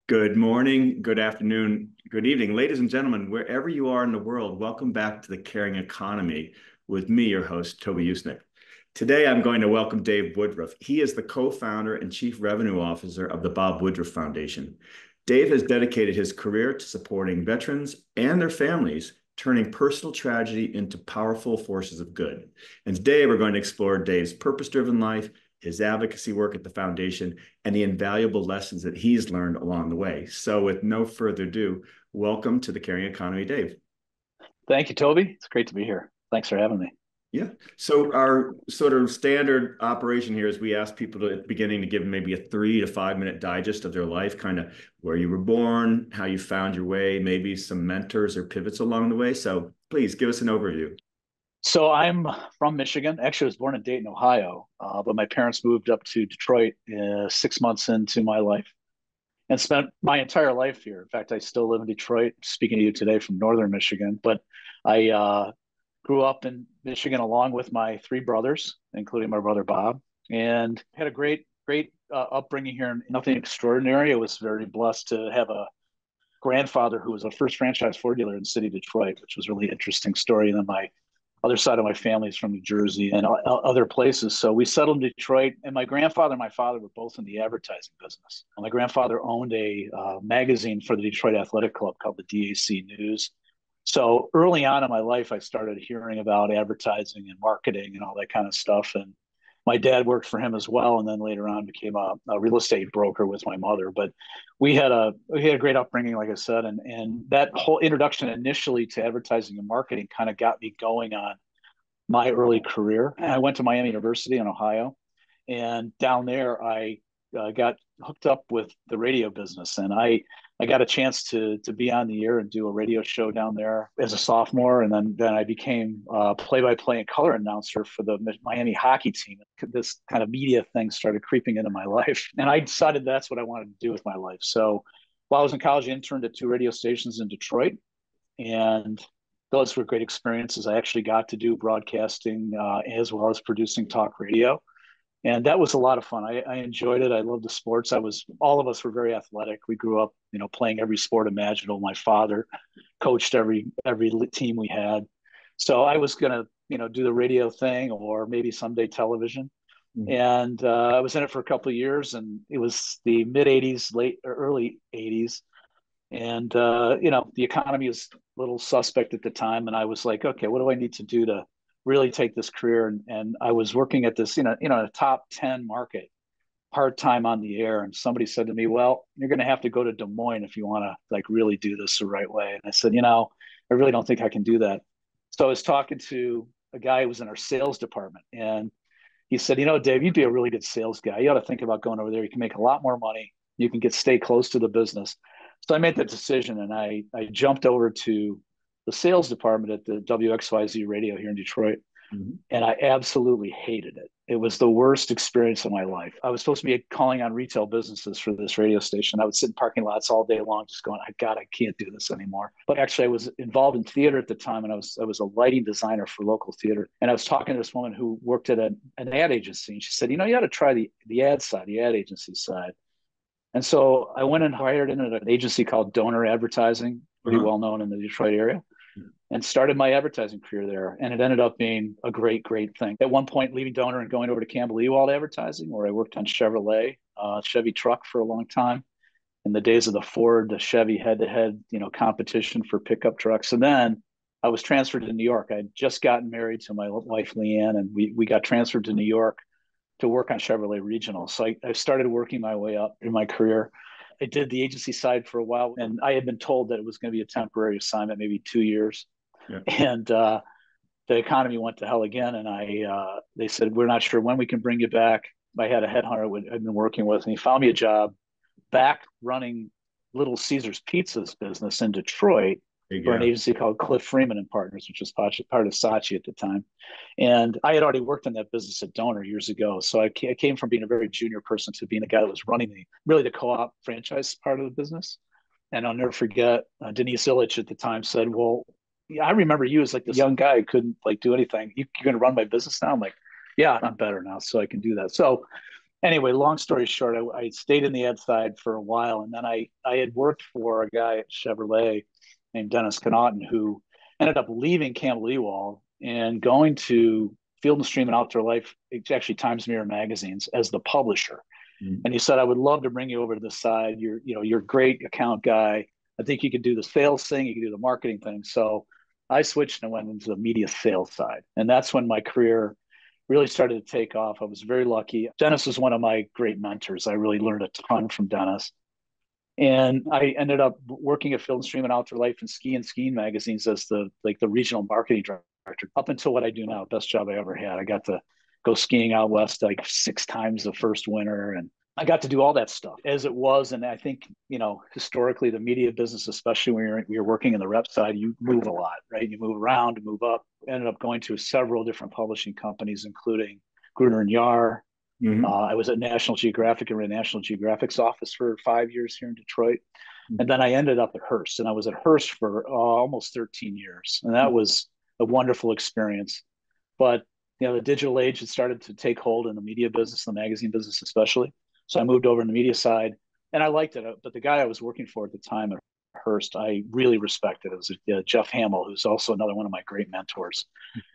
Good morning, good afternoon, good evening, ladies and gentlemen, wherever you are in the world, welcome back to The Caring Economy with me, your host, Toby Usnik. Today, I'm going to welcome Dave Woodruff. He is the co-founder and chief revenue officer of the Bob Woodruff Foundation. Dave has dedicated his career to supporting veterans and their families, turning personal tragedy into powerful forces of good. And today, we're going to explore Dave's purpose-driven life, his advocacy work at the foundation, and the invaluable lessons that he's learned along the way. So with no further ado, welcome to The Caring Economy, Dave. Thank you, Toby. It's great to be here. Thanks for having me. Yeah. So our sort of standard operation here is we ask people at the beginning to give maybe a 3 to 5 minute digest of their life, kind of where you were born, how you found your way, maybe some mentors or pivots along the way. So please give us an overview. So I'm from Michigan. Actually, I was born in Dayton, Ohio, but my parents moved up to Detroit 6 months into my life and spent my entire life here. In fact, I still live in Detroit, speaking to you today from northern Michigan. But I grew up in Michigan along with my three brothers, including my brother Bob, and had a great upbringing here. Nothing extraordinary. I was very blessed to have a grandfather who was a first franchise Ford dealer in the city of Detroit, which was a really interesting story. And then my other side of my family is from New Jersey and other places. So we settled in Detroit, and my grandfather and my father were both in the advertising business. And my grandfather owned a magazine for the Detroit Athletic Club called the DAC News. So early on in my life, I started hearing about advertising and marketing and all that kind of stuff. And my dad worked for him as well, and then later on became a real estate broker with my mother. But we had a great upbringing, like I said, and that whole introduction initially to advertising and marketing kind of got me going on my early career. And I went to Miami University in Ohio, and down there I got hooked up with the radio business, and I got a chance to be on the air and do a radio show down there as a sophomore, and then I became play-by-play and color announcer for the Miami hockey team. This kind of media thing started creeping into my life, and I decided that's what I wanted to do with my life. So while I was in college, I interned at two radio stations in Detroit, and those were great experiences. I actually got to do broadcasting as well as producing talk radio, and that was a lot of fun. I enjoyed it. I loved the sports. All of us were very athletic. We grew up, playing every sport imaginable. My father coached every team we had. So I was gonna, do the radio thing or maybe someday television. Mhm. And I was in it for a couple of years, and it was the mid '80s, late or early '80s, and the economy was a little suspect at the time, and I was like, okay, what do I need to do to really take this career? And I was working at this, a top 10 market, part-time on the air, and somebody said to me, well, you're going to have to go to Des Moines if you want to like really do this the right way. And I said, I really don't think I can do that. So I was talking to a guy who was in our sales department, and he said, Dave, you'd be a really good sales guy. You ought to think about going over there. You can make a lot more money. You can stay close to the business. So I made that decision, and I jumped over to the sales department at the WXYZ radio here in Detroit, Mhm. and I absolutely hated it. It was the worst experience of my life. I was supposed to be calling on retail businesses for this radio station. I would sit in parking lots all day long, just going, God, I can't do this anymore. But actually, I was involved in theater at the time, and I was a lighting designer for local theater. And I was talking to this woman who worked at an ad agency, and she said, you ought to try the ad side, the ad agency side. And so I went and hired in at an agency called Donor Advertising, pretty Uh-huh. well known in the Detroit area, and started my advertising career there. And it ended up being a great thing. At one point, leaving Donor and going over to Campbell Ewald Advertising, where I worked on Chevrolet, Chevy truck for a long time in the days of the Ford, the Chevy head-to-head, competition for pickup trucks. And then I was transferred to New York. I had just gotten married to my wife, Leanne, and we got transferred to New York to work on Chevrolet Regional. So I started working my way up in my career. I did the agency side for a while, and I had been told that it was going to be a temporary assignment, maybe 2 years. Yeah. And the economy went to hell again, and they said, we're not sure when we can bring you back. I had a headhunter I'd been working with, and he found me a job back running Little Caesars Pizza's business in Detroit There you for an go. agency called Cliff Freeman and Partners, which was part of Saatchi at the time. And I had already worked in that business at Donor years ago. So I came from being a very junior person to being a guy that was running the co-op franchise part of the business. And I'll never forget, Denise Illich at the time said, well, yeah, I remember you as like this young guy who couldn't like do anything. You're going to run my business now? I'm like, yeah, I'm better now, so I can do that. So Anyway, long story short, I stayed in the ad side for a while, and then I had worked for a guy at Chevrolet named Dennis Connaughton, who ended up leaving Campbell Ewald and going to Field and Stream and Outdoor Life, it's actually Times Mirror magazines, as the publisher. Mm. And he said, I would love to bring you over to this side. You're a great account guy. I think you could do the sales thing, you could do the marketing thing. So I switched and went into the media sales side. And that's when my career really started to take off. I was very lucky. Dennis was one of my great mentors. I really learned a ton from Dennis. And I ended up working at Field and Stream and Outdoor Life and Skiing magazines as the regional marketing director up until what I do now. Best job I ever had. I got to go skiing out west like 6 times the first winter, and I got to do all that stuff as it was. And I think, historically, the media business, especially when you're working in the rep side, you move a lot, right? You move around, move up. I ended up going to several different publishing companies, including Gruner and Jahr. Mm-hmm. I was at National Geographic and ran National Geographic's office for 5 years here in Detroit. And then I ended up at Hearst, and I was at Hearst for almost 13 years. And that was a wonderful experience. But, the digital age had started to take hold in the media business, the magazine business especially. So I moved over in the media side, and I liked it. But the guy I was working for at the time at Hearst, I really respected. It was Jeff Hamill, who's also another one of my great mentors.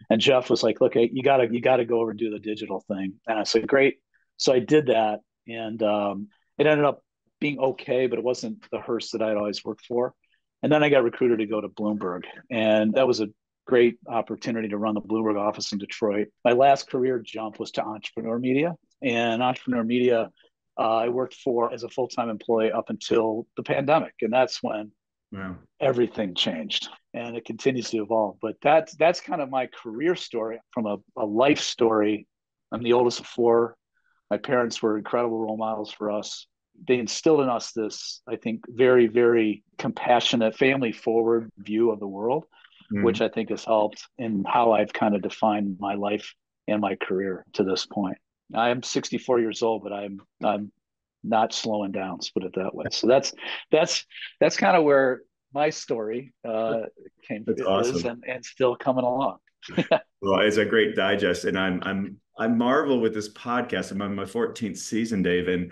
And Jeff was like, "Look, you gotta go over and do the digital thing." And I said, "Great." So I did that, and it ended up being okay, but it wasn't the Hearst that I'd always worked for. And then I got recruited to go to Bloomberg, and that was a great opportunity to run the Bloomberg office in Detroit. My last career jump was to Entrepreneur Media, and Entrepreneur Media I worked for as a full-time employee up until the pandemic, and that's when Wow. everything changed, and it continues to evolve. But that's kind of my career story. From a life story, I'm the oldest of four. My parents were incredible role models for us. They instilled in us this, I think, very, very compassionate, family forward view of the world, Mm. which I think has helped in how I've kind of defined my life and my career to this point. I am 64 years old, but I'm not slowing down. Let's put it that way. So that's kind of where my story came That's is, awesome. and still coming along. Well, it's a great digest, and I marvel with this podcast. I'm on my 14th season, Dave, and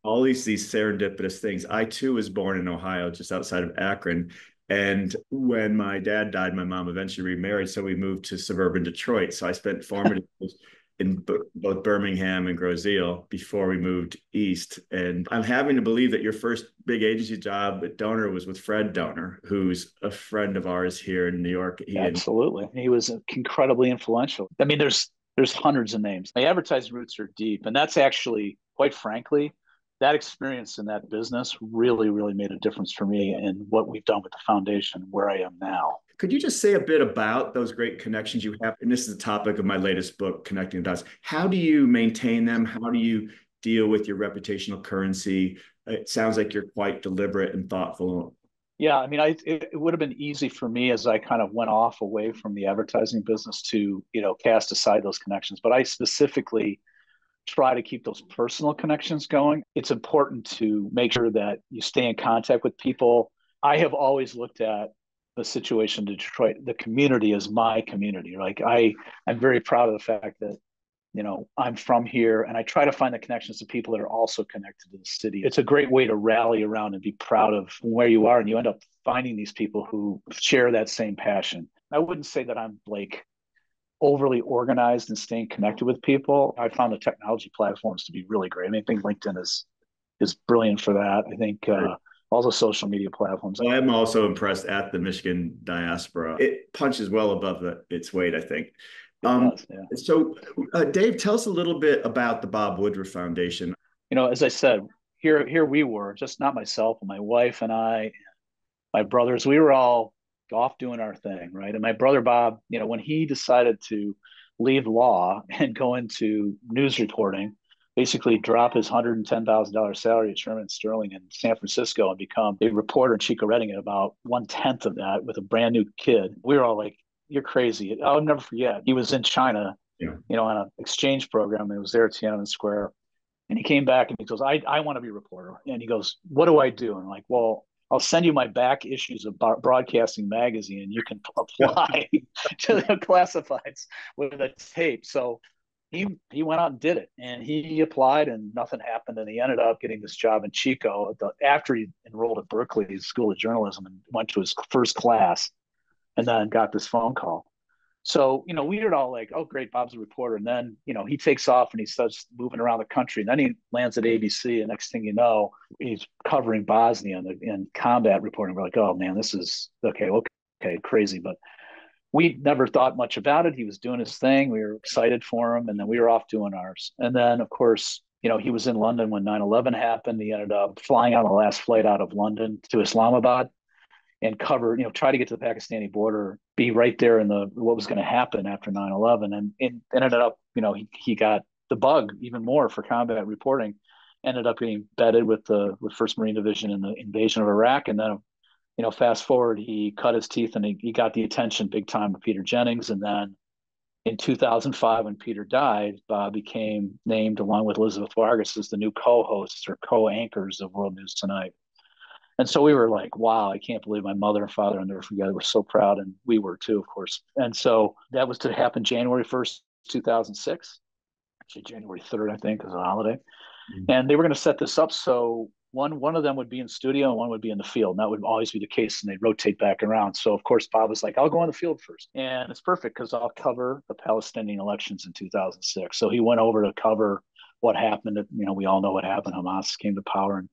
all these serendipitous things. I too was born in Ohio, just outside of Akron. And when my dad died, my mom eventually remarried, so we moved to suburban Detroit. So I spent formative years in both Birmingham and Groseal before we moved east. And I'm having to believe that your first big agency job at Donor was with Fred Donor, who's a friend of ours here in New York. Absolutely, he was incredibly influential. I mean, there's hundreds of names. My advertising roots are deep, and that's actually, quite frankly, that experience in that business really, really made a difference for me in what we've done with the foundation, where I am now. Could you just say a bit about those great connections you have? And this is the topic of my latest book, Connecting the Dots. How do you maintain them? How do you deal with your reputational currency? It sounds like you're quite deliberate and thoughtful. Yeah, I mean, it would have been easy for me as I kind of went off away from the advertising business to, cast aside those connections. But I specifically try to keep those personal connections going. It's important to make sure that you stay in contact with people. I have always looked at the situation in Detroit, the community as my community. Like I'm very proud of the fact that, I'm from here, and I try to find the connections to people that are also connected to the city. It's a great way to rally around and be proud of where you are. And you end up finding these people who share that same passion. I wouldn't say that I'm like overly organized and staying connected with people. I found the technology platforms to be really great. I mean, I think LinkedIn is brilliant for that. I think all the social media platforms. Well, I'm also impressed at the Michigan diaspora. It punches well above its weight, I think. Does, yeah. So, Dave, tell us a little bit about the Bob Woodruff Foundation. As I said, here we were, just not myself, but my wife and I, and my brothers. We were all off doing our thing, right? And my brother Bob, when he decided to leave law and go into news reporting, basically drop his $110,000 salary at Sherman Sterling in San Francisco and become a reporter in Chico Redding at about 1/10 of that with a brand new kid. We were all like, "You're crazy." I'll never forget. He was in China, Yeah. on an exchange program. It was there at Tiananmen Square. And he came back and he goes, I want to be a reporter. And he goes, "What do I do?" And I'm like, "Well, I'll send you my back issues of Broadcasting Magazine, and you can apply to the classifieds with a tape." So he went out and did it, and he applied and nothing happened, and he ended up getting this job in Chico after he enrolled at Berkeley School of Journalism and went to his first class, and then got this phone call. So, we were all like, oh, great, Bob's a reporter. And then, he takes off and he starts moving around the country. And then he lands at ABC. And next thing you know, he's covering Bosnia in combat reporting. We're like, oh, man, this is okay, crazy. But we never thought much about it. He was doing his thing. We were excited for him. And then we were off doing ours. And then, of course, he was in London when 9/11 happened. He ended up flying on the last flight out of London to Islamabad and cover, try to get to the Pakistani border, be right there in what was going to happen after 9/11. And it ended up, he got the bug even more for combat reporting, ended up getting embedded with 1st Marine Division in the invasion of Iraq. And then, fast forward, he cut his teeth and he got the attention big time of Peter Jennings. And then in 2005, when Peter died, Bob became named, along with Elizabeth Vargas, as the new co-hosts or co-anchors of World News Tonight. And so we were like, wow, I can't believe my mother and father, I'll never forget, were so proud. And we were too, of course. And so that was to happen January 1st, 2006. Actually, January 3rd, I think, is a holiday. Mm-hmm. And they were going to set this up so one of them would be in studio and one would be in the field. And that would always be the case. And they'd rotate back around. So, of course, Bob was like, I'll go on the field first. And it's perfect because I'll cover the Palestinian elections in 2006. So he went over to cover what happened. We all know what happened. Hamas came to power. And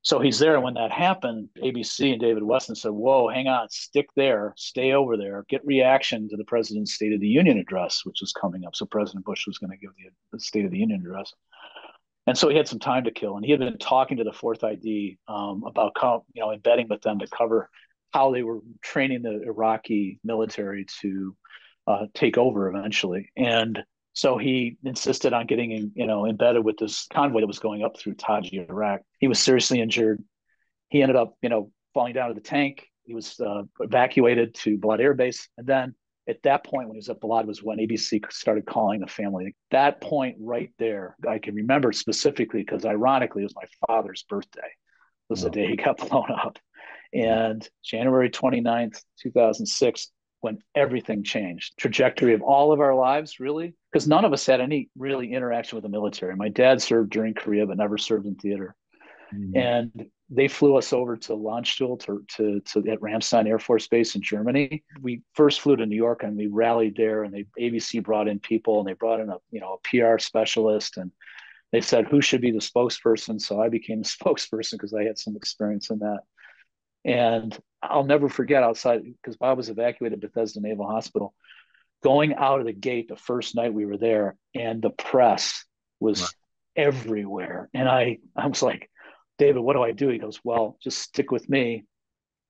so he's there. And when that happened, ABC and David Weston said, whoa, hang on, stick there, stay over there, get reaction to the president's State of the Union address, which was coming up. So President Bush was going to give the State of the Union address. And so he had some time to kill. And he had been talking to the Fourth ID about, embedding with them to cover how they were training the Iraqi military to take over eventually. And so he insisted on getting, embedded with this convoy that was going up through Taji, Iraq. He was seriously injured. He ended up, falling down to the tank. He was evacuated to Balad Air Base. And then at that point, when he was at Balad, was when ABC started calling the family. That point right there, I can remember specifically because ironically, it was my father's birthday. It was the day he got blown up. And January 29th, 2006, when everything changed, trajectory of all of our lives, really, because none of us had any really interaction with the military. My dad served during Korea, but never served in theater. Mm-hmm. And they flew us over to Landstuhl at Ramstein Air Force Base in Germany. We first flew to New York and we rallied there, and ABC brought in people, and they brought in a PR specialist, and they said who should be the spokesperson. So I became the spokesperson because I had some experience in that. And I'll never forget, outside, because Bob was evacuated at Bethesda Naval Hospital, going out of the gate the first night we were there, and the press was everywhere. And I was like, David, what do I do? He goes, well, just stick with me.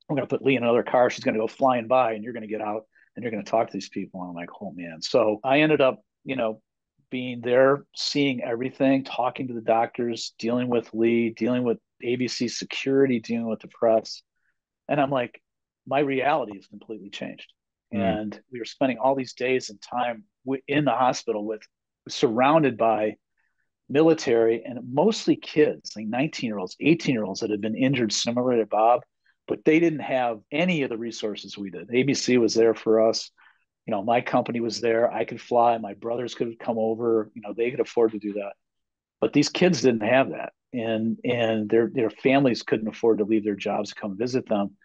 I'm going to put Lee in another car. She's going to go flying by, and you're going to get out and you're going to talk to these people. And I'm like, oh man. So I ended up, being there, seeing everything, talking to the doctors, dealing with Lee, dealing with ABC security, dealing with the press. And I'm like, my reality has completely changed. And we were spending all these days and time in the hospital surrounded by military and mostly kids, like 19-year-olds, 18-year-olds that had been injured similar to Bob, but they didn't have any of the resources we did. ABC was there for us. My company was there. I could fly. My brothers could come over. They could afford to do that. But these kids didn't have that. And their families couldn't afford to leave their jobs to come visit them.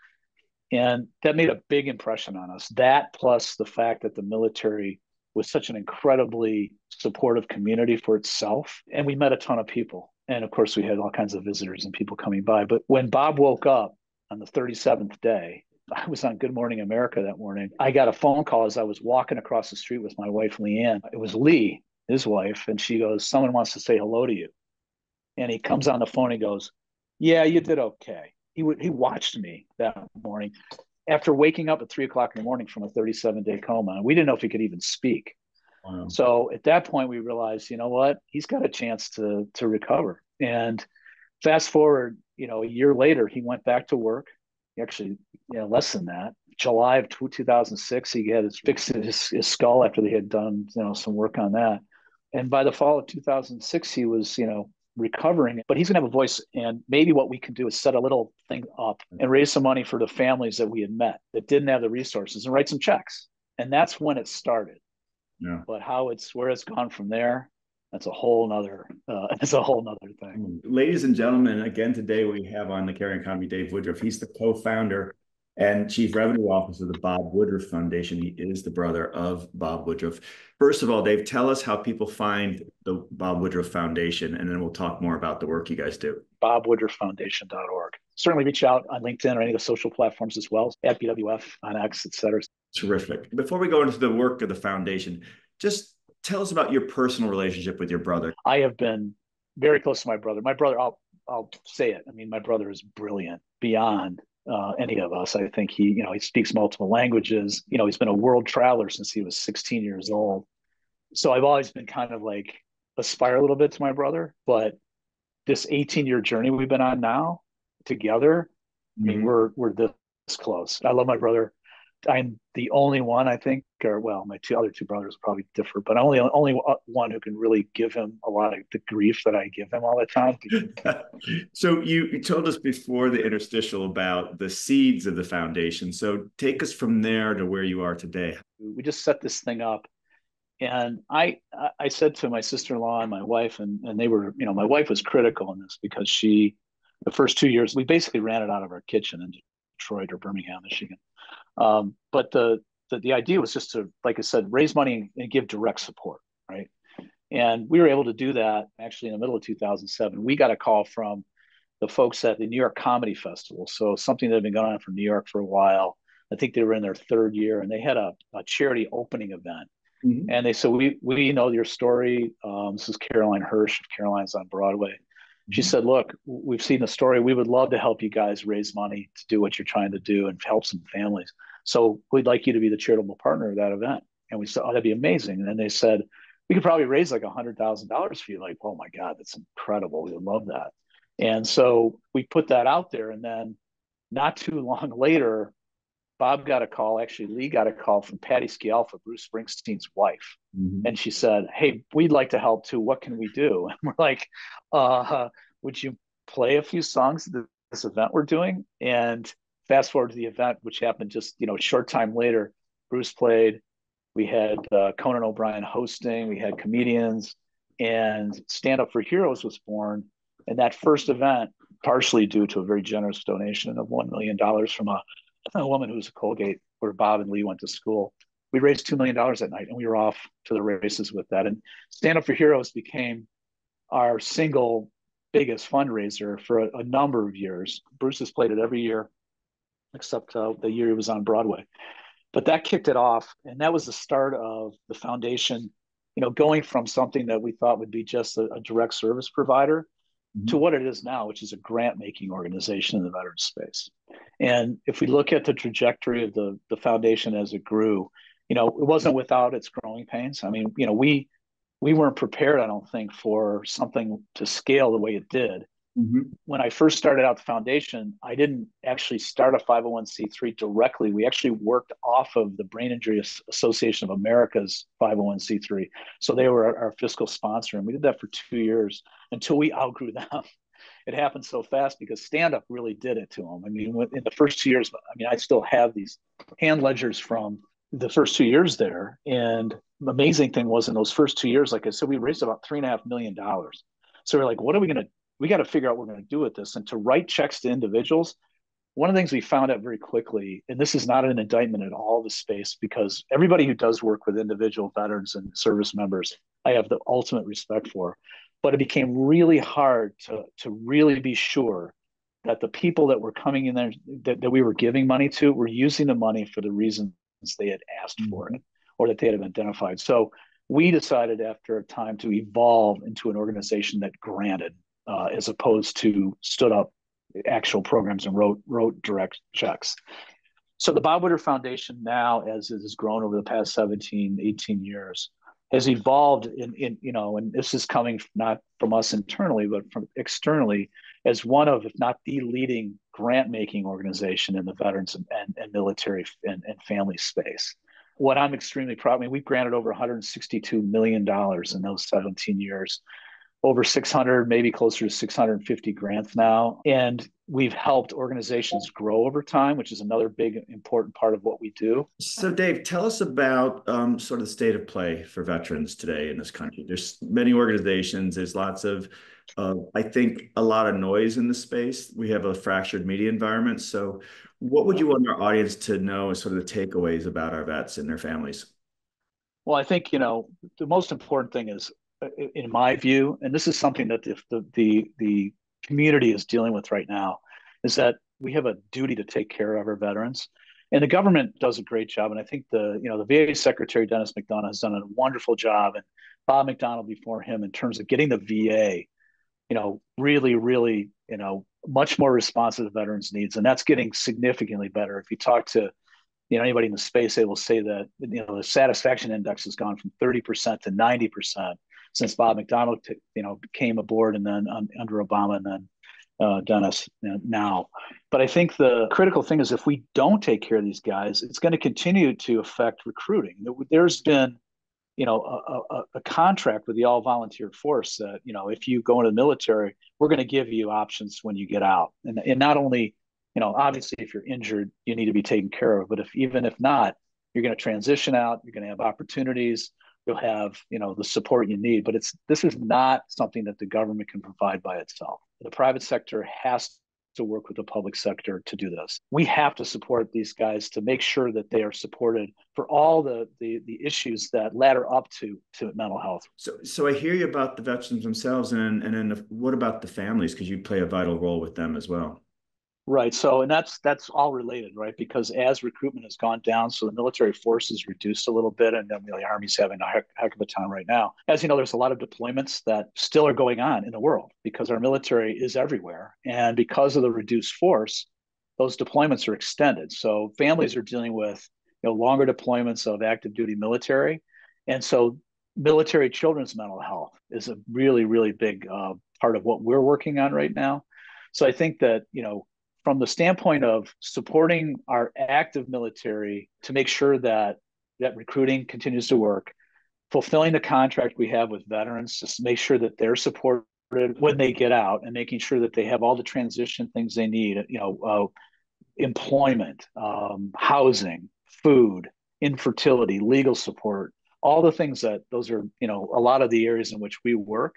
And that made a big impression on us. That plus the fact that the military was such an incredibly supportive community for itself. And we met a ton of people. And of course, we had all kinds of visitors and people coming by. But when Bob woke up on the 37th day, I was on Good Morning America that morning. I got a phone call as I was walking across the street with my wife, Leanne. It was Lee, his wife. And she goes, someone wants to say hello to you. And he comes on the phone and goes, yeah, you did okay. He watched me that morning after waking up at 3:00 in the morning from a 37-day coma. And we didn't know if he could even speak. Wow. So at that point, we realized, you know what, he's got a chance to recover. And fast forward, a year later, he went back to work. Actually, less than that. July of 2006, he had fixed his skull after they had done, some work on that. And by the fall of 2006, he was, recovering, but he's going to have a voice. And maybe what we can do is set a little thing up and raise some money for the families that we had met that didn't have the resources and write some checks. And that's when it started. Yeah. but where it's gone from there, that's a whole nother thing. Ladies and gentlemen, again, today we have on the Caring Economy Dave Woodruff. He's the co-founder and chief revenue officer of the Bob Woodruff Foundation. He is the brother of Bob Woodruff. First of all, Dave, tell us how people find the Bob Woodruff Foundation, and then we'll talk more about the work you guys do. BobWoodruffFoundation.org. Certainly reach out on LinkedIn or any of the social platforms as well, at BWF on X, et cetera. Terrific. Before we go into the work of the foundation, just tell us about your personal relationship with your brother. I have been very close to my brother. My brother, I'll say it. I mean, my brother is brilliant beyond any of us. I think he speaks multiple languages. He's been a world traveler since he was 16 years old. So I've always been kind of like aspire a little bit to my brother. But this 18-year journey we've been on now together, I mean, we're this close. I love my brother. I'm the only one, I think, or well, my other two brothers probably differ, but I'm only one who can really give him a lot of the grief that I give him all the time. So you told us before the interstitial about the seeds of the foundation. So take us from there to where you are today. We just set this thing up, and I said to my sister-in-law and my wife, and they were, my wife was critical in this because the first 2 years, we basically ran it out of our kitchen in Detroit or Birmingham, Michigan. But the idea was just to, like I said, raise money and give direct support, right? And we were able to do that actually in the middle of 2007. We got a call from the folks at the New York Comedy Festival. So something that had been going on for New York for a while. I think they were in their third year, and they had a charity opening event. Mm-hmm. And they said, we know your story. This is Caroline Hirsch of Caroline's on Broadway. She said, look, we've seen the story. We would love to help you guys raise money to do what you're trying to do and help some families. So we'd like you to be the charitable partner of that event. And we said, oh, that'd be amazing. And then they said, we could probably raise like $100,000 for you. Like, oh my God, that's incredible. We would love that. And so we put that out there. And then not too long later, Bob got a call. Actually, Lee got a call from Patty Scialfa, Bruce Springsteen's wife. Mm-hmm. And she said, hey, we'd like to help too. What can we do? And we're like, would you play a few songs at this event we're doing? And fast forward to the event, which happened just, a short time later, Bruce played. We had Conan O'Brien hosting. We had comedians, and Stand Up for Heroes was born. And that first event, partially due to a very generous donation of $1 million from a woman who was a Colgate, where Bob and Lee went to school. We raised $2 million that night, and we were off to the races with that. And Stand Up for Heroes became our single biggest fundraiser for a number of years. Bruce has played it every year, except the year he was on Broadway. But that kicked it off, and that was the start of the foundation, going from something that we thought would be just a direct service provider to what it is now, which is a grant-making organization in the veteran space. And if we look at the trajectory of the foundation as it grew, it wasn't without its growing pains. I mean, we weren't prepared, I don't think, for something to scale the way it did. Mm-hmm. When I first started out the foundation, I didn't actually start a 501c3 directly. We actually worked off of the Brain Injury Association of America's 501c3. So they were our fiscal sponsor, and we did that for 2 years until we outgrew them. It happened so fast because stand-up really did it to them. I mean, in the first 2 years, I still have these hand ledgers from the first 2 years there. And the amazing thing was, in those first 2 years, like I said, we raised about $3.5 million. So we're like, what are we going to, we got to figure out what we're going to do with this. And to write checks to individuals, one of the things we found out very quickly, and this is not an indictment at all of the space, because everybody who does work with individual veterans and service members, I have the ultimate respect for. But it became really hard to really be sure that the people that were coming in there, that we were giving money to, were using the money for the reasons they had asked for it, or that they had identified. So we decided after a time to evolve into an organization that granted, as opposed to stood up actual programs and wrote direct checks. So the Bob Woodruff Foundation now, as it has grown over the past 17, 18 years, has evolved in and this is coming not from us internally, but from externally, as one of, if not the leading grant-making organization in the veterans and military and family space. What I'm extremely proud of, we've granted over $162 million in those 17 years. over 600, maybe closer to 650 grants now. And we've helped organizations grow over time, which is another big, important part of what we do. So, Dave, tell us about sort of the state of play for veterans today in this country. There's many organizations. There's lots of, I think, a lot of noise in the space. We have a fractured media environment. So, what would you want our audience to know as sort of the takeaways about our vets and their families? Well, I think, the most important thing is, in my view, and this is something that the community is dealing with right now, is that we have a duty to take care of our veterans. And the government does a great job. And I think the VA Secretary, Dennis McDonough, has done a wonderful job, and Bob McDonald before him, in terms of getting the VA, really, really, much more responsive to veterans' needs. And that's getting significantly better. If you talk to anybody in the space, they will say that the satisfaction index has gone from 30% to 90% since Bob McDonald came aboard, and then under Obama, and then Dennis now. But I think the critical thing is, if we don't take care of these guys, it's going to continue to affect recruiting. There's been a contract with the all volunteer force that if you go into the military, we're going to give you options when you get out, and not only obviously, if you're injured, you need to be taken care of. But even if not, you're going to transition out. You're going to have opportunities. You'll have, the support you need. But this is not something that the government can provide by itself. The private sector has to work with the public sector to do this. We have to support these guys to make sure that they are supported for all the issues that ladder up to mental health. So I hear you about the veterans themselves, and then what about the families? Because you play a vital role with them as well. Right. So, and that's all related, right? Because as recruitment has gone down, so the military force is reduced a little bit, and then the Army's having a heck of a time right now. As you know, there's a lot of deployments that still are going on in the world because our military is everywhere. And because of the reduced force, those deployments are extended. So families are dealing with, longer deployments of active duty military. And so military children's mental health is a really, really big part of what we're working on right now. So I think that, from the standpoint of supporting our active military to make sure that recruiting continues to work, fulfilling the contract we have with veterans to make sure that they're supported when they get out, and making sure that they have all the transition things they need, employment, housing, food, infertility, legal support, all the things that those are, a lot of the areas in which we work.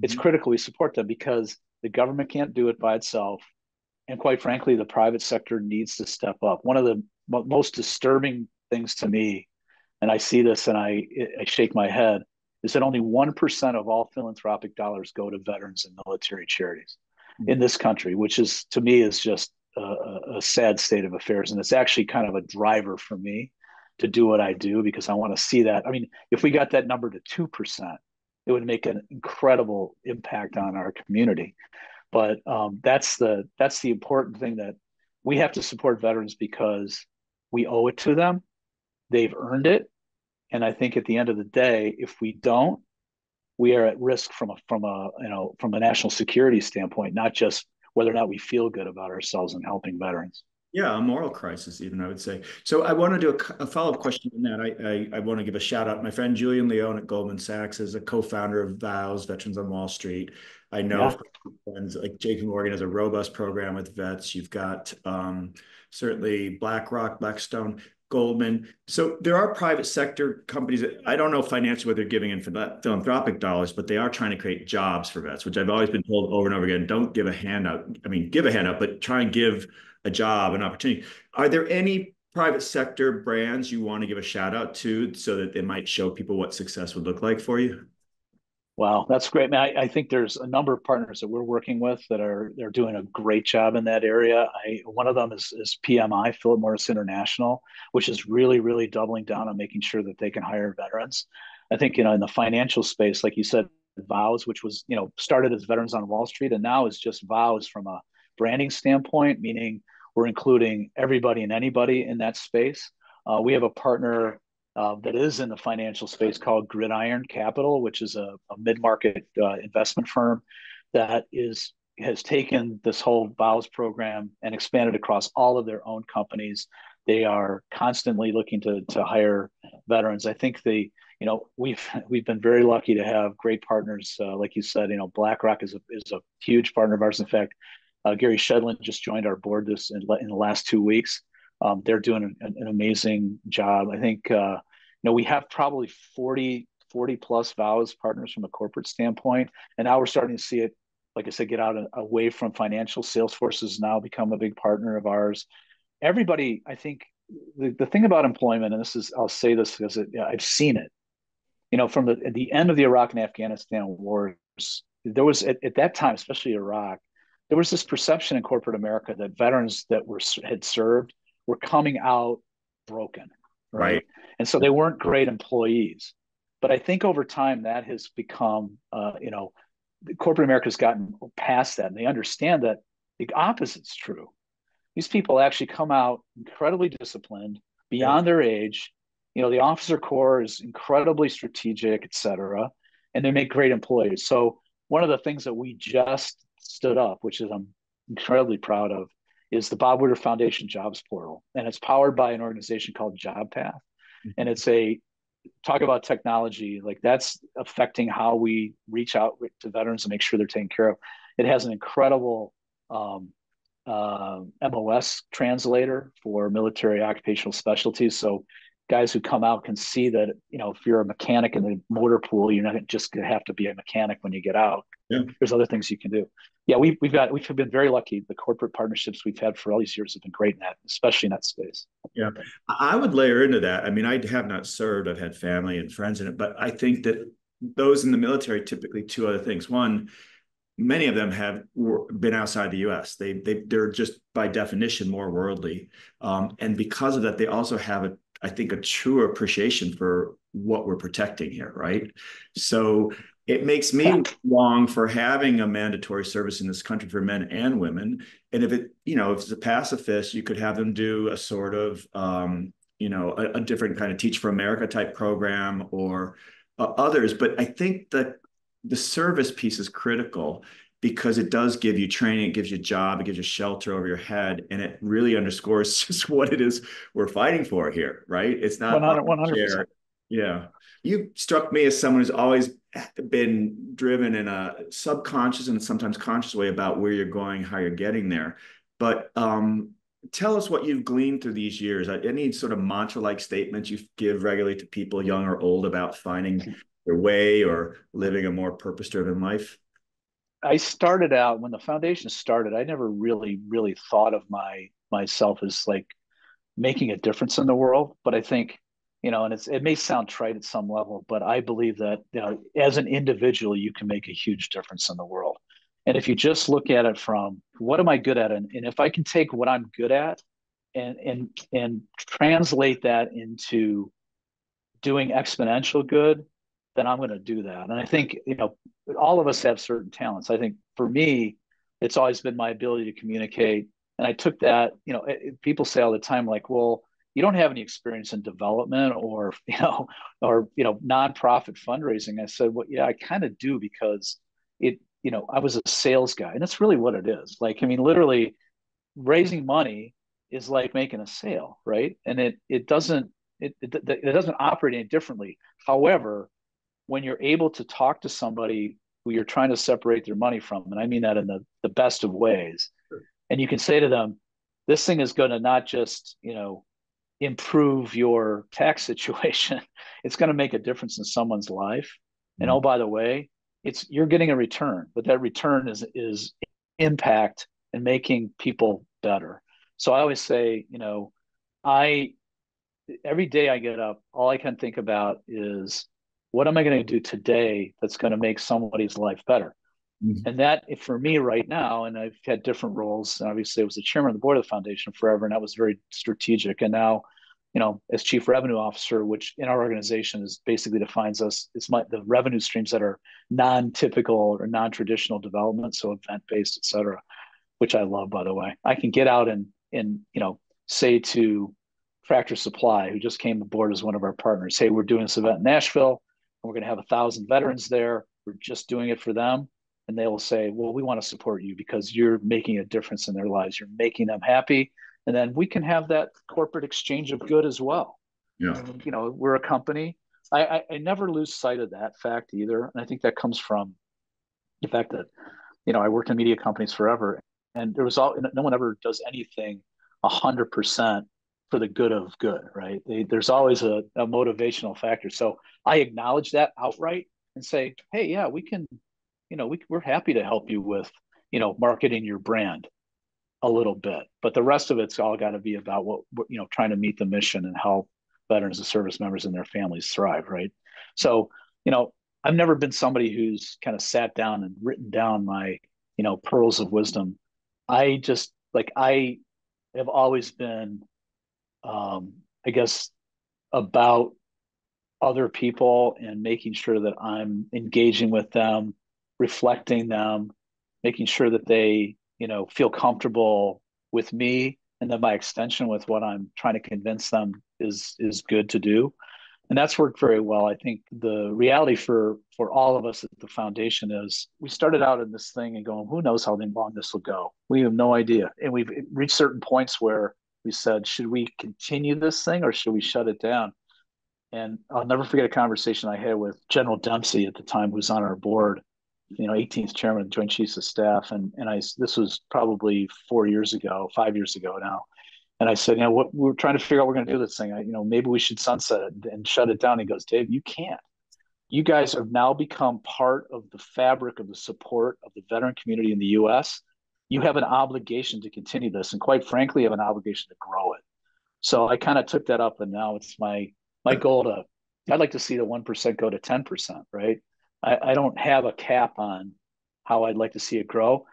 It's critical we support them because the government can't do it by itself. And quite frankly, the private sector needs to step up. One of the most disturbing things to me, and I see this and I shake my head, is that only 1% of all philanthropic dollars go to veterans and military charities in this country, which is, to me, is just a sad state of affairs. And it's actually kind of a driver for me to do what I do, because I want to see that. I mean, if we got that number to 2%, it would make an incredible impact on our community. But that's the important thing, that we have to support veterans because we owe it to them. They've earned it. And I think at the end of the day, if we don't, we are at risk from a national security standpoint, not just whether or not we feel good about ourselves and helping veterans. Yeah, a moral crisis, even, I would say. So I want to do a follow-up question on that. I want to give a shout out. My friend Julian Leone at Goldman Sachs is a co-founder of VOWS, Veterans on Wall Street. I know friends like JP Morgan has a robust program with vets. You've got certainly BlackRock, Blackstone, Goldman. So there are private sector companies that I don't know financially what they're giving in for that philanthropic dollars, but they are trying to create jobs for vets, which I've always been told over and over again, don't give a handout. I mean, give a handout, but try and give a job, an opportunity. Are there any private sector brands you want to give a shout out to so that they might show people what success would look like for you? Wow, that's great, man. I think there's a number of partners that we're working with that they're doing a great job in that area. One of them is PMI, Philip Morris International, which is really, really doubling down on making sure that they can hire veterans. I think, in the financial space, like you said, VOWS, which was, started as Veterans on Wall Street, and now is just VOWS from a branding standpoint, meaning we're including everybody and anybody in that space. We have a partner that is in the financial space called Gridiron Capital, which is a mid-market investment firm that has taken this whole VOWS program and expanded across all of their own companies. They are constantly looking to hire veterans. I think we've been very lucky to have great partners. Like you said, BlackRock is a huge partner of ours. In fact, Gary Shedlin just joined our board in the last 2 weeks. They're doing an amazing job. I think we have probably 40 plus vows partners from a corporate standpoint, and now we're starting to see it, like I said, get out away from financial. Salesforce has now become a big partner of ours. Everybody, I think, the thing about employment, and I'll say this because I've seen it, from the end of the Iraq and Afghanistan wars, there was at that time, especially Iraq, there was this perception in corporate America that veterans that had served were coming out broken, right? And so they weren't great employees. But I think over time that has become, corporate America has gotten past that, and they understand that the opposite's true. These people actually come out incredibly disciplined, beyond their age. The officer corps is incredibly strategic, et cetera, and they make great employees. So one of the things that we just stood up, which I'm incredibly proud of, is the Bob Woodruff Foundation Jobs Portal. And it's powered by an organization called JobPath. And it's talk about technology, like that's affecting how we reach out to veterans and make sure they're taken care of. It has an incredible MOS translator for military occupational specialties. So guys who come out can see that, if you're a mechanic in the motor pool, you're not just going to have to be a mechanic when you get out. There's other things you can do. We've been very lucky. The corporate partnerships we've had for all these years have been great in that, especially in that space. Yeah, I would layer into that. I mean, I have not served. I've had family and friends in it, but I think that those in the military, typically two other things. One, many of them have been outside the U.S. They're just by definition more worldly, and because of that, they also have I think a true appreciation for what we're protecting here, right? So it makes me long for having a mandatory service in this country for men and women. And if it's a pacifist, you could have them do a sort of, a different kind of Teach for America type program or others. But I think that the service piece is critical because it does give you training, it gives you a job, it gives you shelter over your head, and it really underscores just what it is we're fighting for here, right? It's not 100%. Yeah. You struck me as someone who's always been driven in a subconscious and sometimes conscious way about where you're going, how you're getting there. But tell us what you've gleaned through these years. Any sort of mantra-like statements you give regularly to people, young or old, about finding their way or living a more purpose-driven life? I started out when the foundation started. I never really, really thought of myself as like making a difference in the world. But I think, and it may sound trite at some level, but I believe that as an individual, you can make a huge difference in the world. And if you just look at it from what am I good at, and if I can take what I'm good at and translate that into doing exponential good, then I'm going to do that. And I think, all of us have certain talents. I think for me, it's always been my ability to communicate. And I took that, people say all the time, like, well, you don't have any experience in development or nonprofit fundraising. I said, well, yeah, I kind of do because I was a sales guy, and that's really what it is. Like, I mean, literally raising money is like making a sale, right? And it doesn't operate any differently. However, when you're able to talk to somebody who you're trying to separate their money from, and I mean that in the best of ways, and you can say to them, this thing is going to not just, improve your tax situation, it's going to make a difference in someone's life. And oh, by the way, you're getting a return, but that return is impact and making people better. So I always say, every day I get up, all I can think about is what am I going to do today that's going to make somebody's life better? And that, for me right now, and I've had different roles. Obviously, I was the chairman of the board of the foundation forever, and that was very strategic. And now, as chief revenue officer, which in our organization is basically defines us, it's the revenue streams that are non-typical or non-traditional development, so event-based, et cetera, which I love, by the way. I can get out and say to Tractor Supply, who just came aboard as one of our partners, hey, we're doing this event in Nashville, and we're going to have 1,000 veterans there. We're just doing it for them. And they will say, well, we want to support you because you're making a difference in their lives. You're making them happy. And then we can have that corporate exchange of good as well. Yeah. And, we're a company. I never lose sight of that fact either. And I think that comes from the fact that, I worked in media companies forever, and no one ever does anything 100% for the good of good, right? There's always a motivational factor. So I acknowledge that outright and say, hey, yeah, we can, we're happy to help you with, marketing your brand a little bit, but the rest of it's all got to be about what, trying to meet the mission and help veterans and service members and their families thrive, right? So, I've never been somebody who's kind of sat down and written down my, pearls of wisdom. I have always been, I guess, about other people and making sure that I'm engaging with them, reflecting them, making sure that they, feel comfortable with me, and then by extension with what I'm trying to convince them is good to do. And that's worked very well. I think the reality for all of us at the foundation is we started out in this thing and going, who knows how long this will go? We have no idea. And we've reached certain points where we said, should we continue this thing or should we shut it down? And I'll never forget a conversation I had with General Dempsey at the time, who was on our board, 18th chairman of the Joint Chiefs of Staff. And this was probably 5 years ago now. And I said, what we're trying to figure out, we're going to do this thing. Maybe we should sunset it and shut it down. He goes, Dave, you can't. You guys have now become part of the fabric of the support of the veteran community in the U.S. You have an obligation to continue this. And quite frankly, you have an obligation to grow it. So I kind of took that up, and now it's my goal I'd like to see the 1% go to 10%, right? I don't have a cap on how I'd like to see it grow.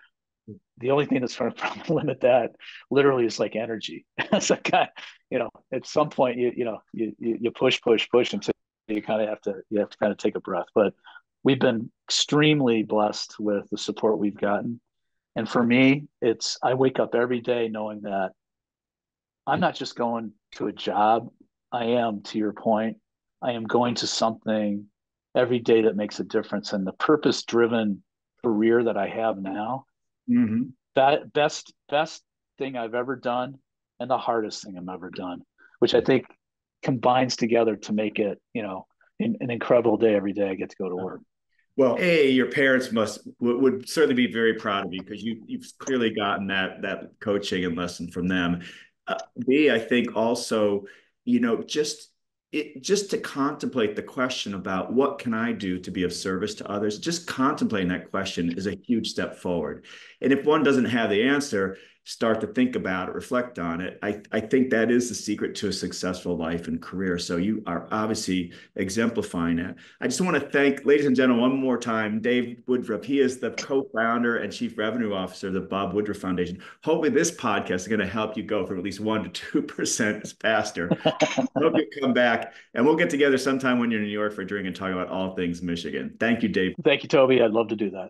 The only thing that's going to limit that literally is like energy. It's like, at some point you push until you have to kind of take a breath. But we've been extremely blessed with the support we've gotten. And for me, I wake up every day knowing that I'm not just going to a job. I am, to your point, I am going to something every day that makes a difference. And the purpose-driven career that I have now, that best thing I've ever done and the hardest thing I've ever done, which I think combines together to make it, an incredible day every day I get to go to work. Well, A, your parents would certainly be very proud of you, because you've clearly gotten that coaching and lesson from them. B, I think also, just to contemplate the question about what can I do to be of service to others, just contemplating that question is a huge step forward. And if one doesn't have the answer, start to think about it, reflect on it. I think that is the secret to a successful life and career. So you are obviously exemplifying that. I just want to thank, ladies and gentlemen, one more time, Dave Woodruff. He is the co-founder and chief revenue officer of the Bob Woodruff Foundation. Hopefully this podcast is going to help you go from at least 1% to 2% faster. Hope you come back, and we'll get together sometime when you're in New York for a drink and talk about all things Michigan. Thank you, Dave. Thank you, Toby. I'd love to do that.